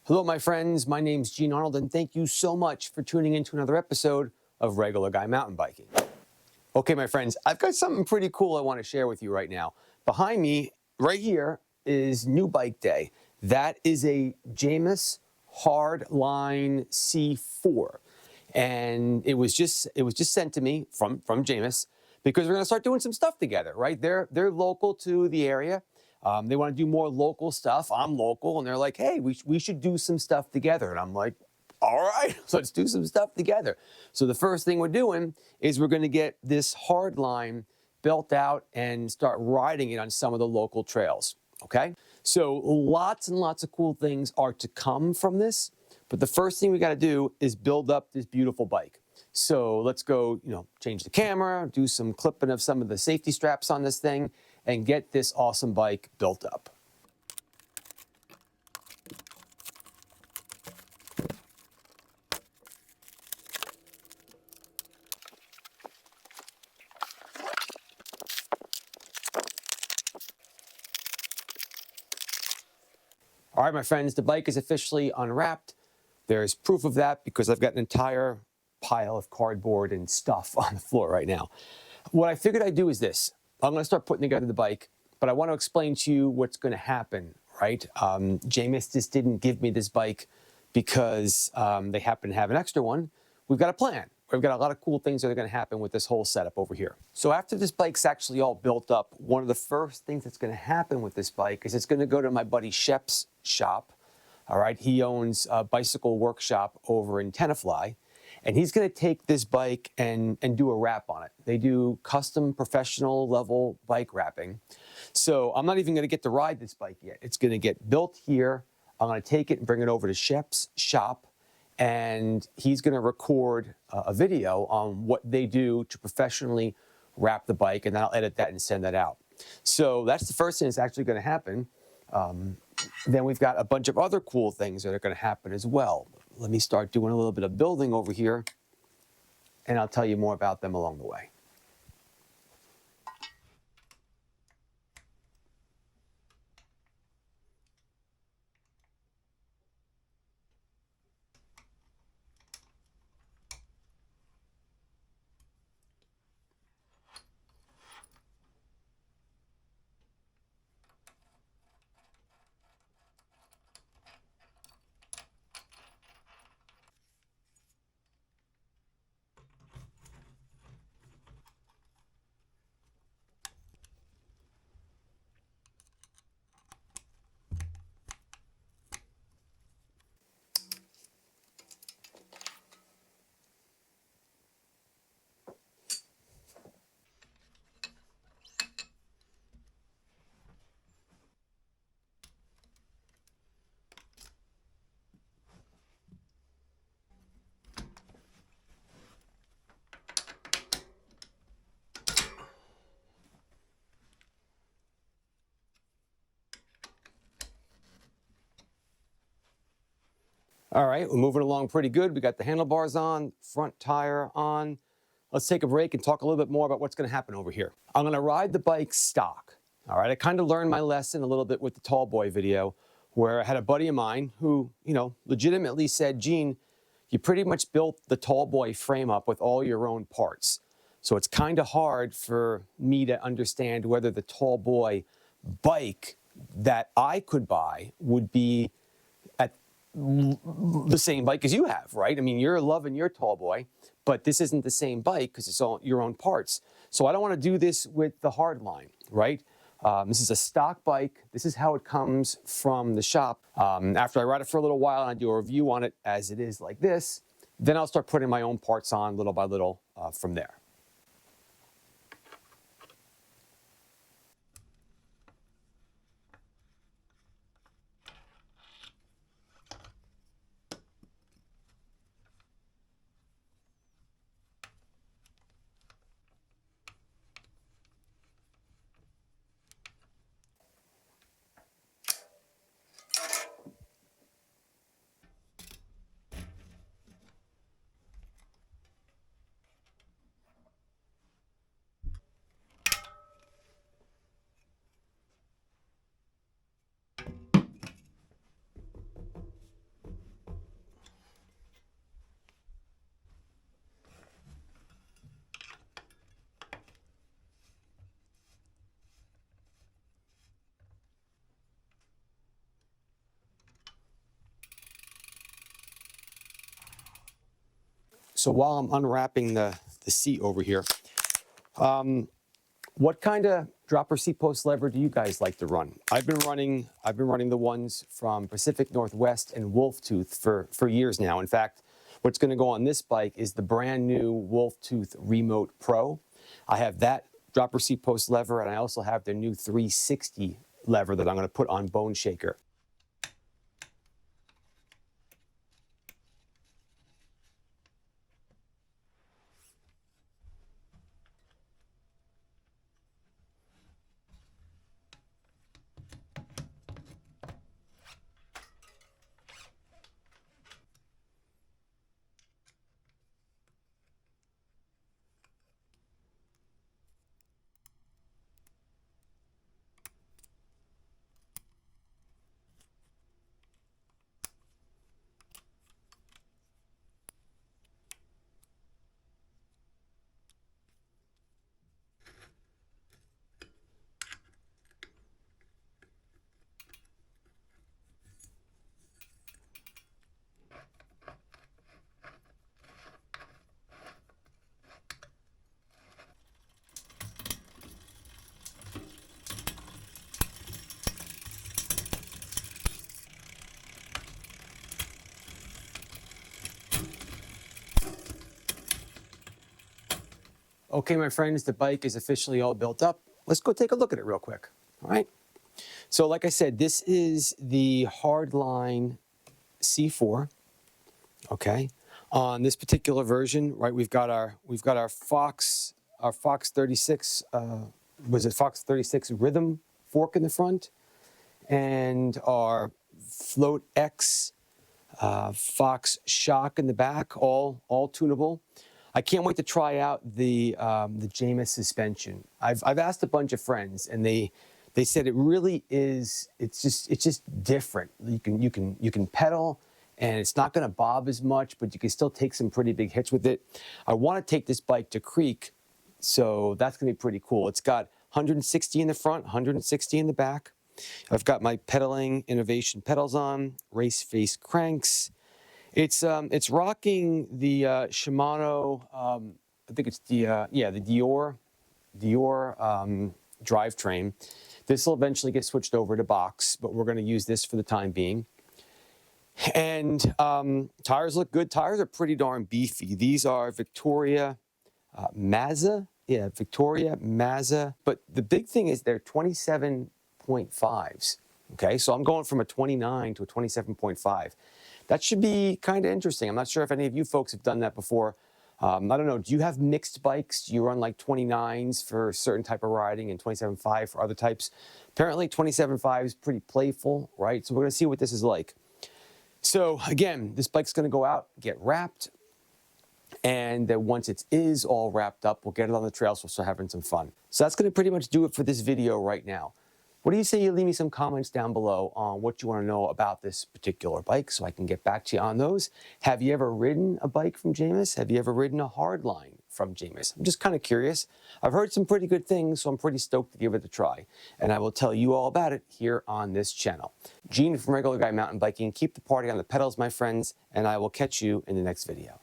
Hello, my friends. My name's Gene Arnold, and thank you so much for tuning in to another episode of Regular Guy Mountain Biking. Okay, my friends, I've got something pretty cool I want to share with you right now. Behind me, right here, is New Bike Day. That is a Jamis Hardline C4, and it was just sent to me from Jamis because we're going to start doing some stuff together. Right? They're local to the area. They want to do more local stuff. I'm local, and they're like, hey, we should do some stuff together. And I'm like, all right, so let's do some stuff together. So the first thing we're doing is we're going to get this Hardline built out and start riding it on some of the local trails, okay? So lots and lots of cool things are to come from this, but the first thing we got to do is build up this beautiful bike. So let's go, change the camera, do some clipping of some of the safety straps on this thing, and get this awesome bike built up. All right, my friends, the bike is officially unwrapped. There's proof of that because I've got an entire pile of cardboard and stuff on the floor right now. What I figured I'd do is this. I'm going to start putting together the bike, but I want to explain to you what's going to happen, right? Jamis just didn't give me this bike because they happen to have an extra one. We've got a plan. We've got a lot of cool things that are going to happen with this whole setup over here. So after this bike's actually all built up, one of the first things that's going to happen with this bike is it's going to go to my buddy Shep's shop. All right, he owns a bicycle workshop over in Tenafly, and he's going to take this bike and do a wrap on it. They do custom professional level bike wrapping. So I'm not even going to get to ride this bike yet. It's going to get built here. I'm going to take it and bring it over to Shep's shop, and he's going to record a video on what they do to professionally wrap the bike, and then I'll edit that and send that out. So that's the first thing that's actually going to happen. Then we've got a bunch of other cool things that are going to happen as well. Let me start doing a little bit of building over here, and I'll tell you more about them along the way. All right, we're moving along pretty good. We got the handlebars on, front tire on. Let's take a break and talk a little bit more about what's going to happen over here. I'm going to ride the bike stock. All right, I kind of learned my lesson a little bit with the tall boy video where I had a buddy of mine who, legitimately said, Gene, you pretty much built the tall boy frame up with all your own parts. So it's kind of hard for me to understand whether the tall boy bike that I could buy would be at the same bike as you have, right? I mean, you're loving your tall boy, but this isn't the same bike because it's all your own parts. So I don't want to do this with the Hardline, right? This is a stock bike. This is how it comes from the shop. After I ride it for a little while and I do a review on it as it is like this, then I'll start putting my own parts on little by little from there. So while I'm unwrapping the seat over here, what kind of dropper seat post lever do you guys like to run? I've been running the ones from Pacific Northwest and Wolf Tooth for years now. In fact, what's going to go on this bike is the brand new Wolf Tooth Remote Pro. I have that dropper seat post lever, and I also have their new 360 lever that I'm going to put on Bone Shaker. Okay, my friends, the bike is officially all built up. Let's go take a look at it real quick, all right? So like I said, this is the Hardline C4, okay? On this particular version, right, we've got our Fox 36, was it Fox 36 Rhythm fork in the front, and our Float X Fox shock in the back, all tunable. I can't wait to try out the Jamis suspension. I've asked a bunch of friends, and they said it really is. It's just different. You can pedal, and it's not going to bob as much, but you can still take some pretty big hits with it. I want to take this bike to Creek, so that's going to be pretty cool. It's got 160 in the front, 160 in the back. I've got my Pedaling Innovation pedals on, race face cranks. It's rocking the Shimano, I think it's the Dior drivetrain. This will eventually get switched over to box, but we're going to use this for the time being. And tires look good. Tires are pretty darn beefy. These are Victoria Mazza. Yeah, Victoria Mazza. But the big thing is they're 27.5s. Okay, so I'm going from a 29 to a 27.5. That should be kind of interesting. I'm not sure if any of you folks have done that before. I don't know, do you have mixed bikes? Do you run like 29s for a certain type of riding and 27.5 for other types? Apparently 27.5 is pretty playful, right? So we're gonna see what this is like. So again, this bike's gonna go out, get wrapped, and then once it is all wrapped up, we'll get it on the trails, we'll start having some fun. So that's gonna pretty much do it for this video right now. What do you say you leave me some comments down below on what you want to know about this particular bike so I can get back to you on those? Have you ever ridden a bike from Jamis? Have you ever ridden a Hardline from Jamis? I'm just kind of curious. I've heard some pretty good things, so I'm pretty stoked to give it a try. And I will tell you all about it here on this channel. Gene from Regular Guy Mountain Biking. Keep the party on the pedals, my friends, and I will catch you in the next video.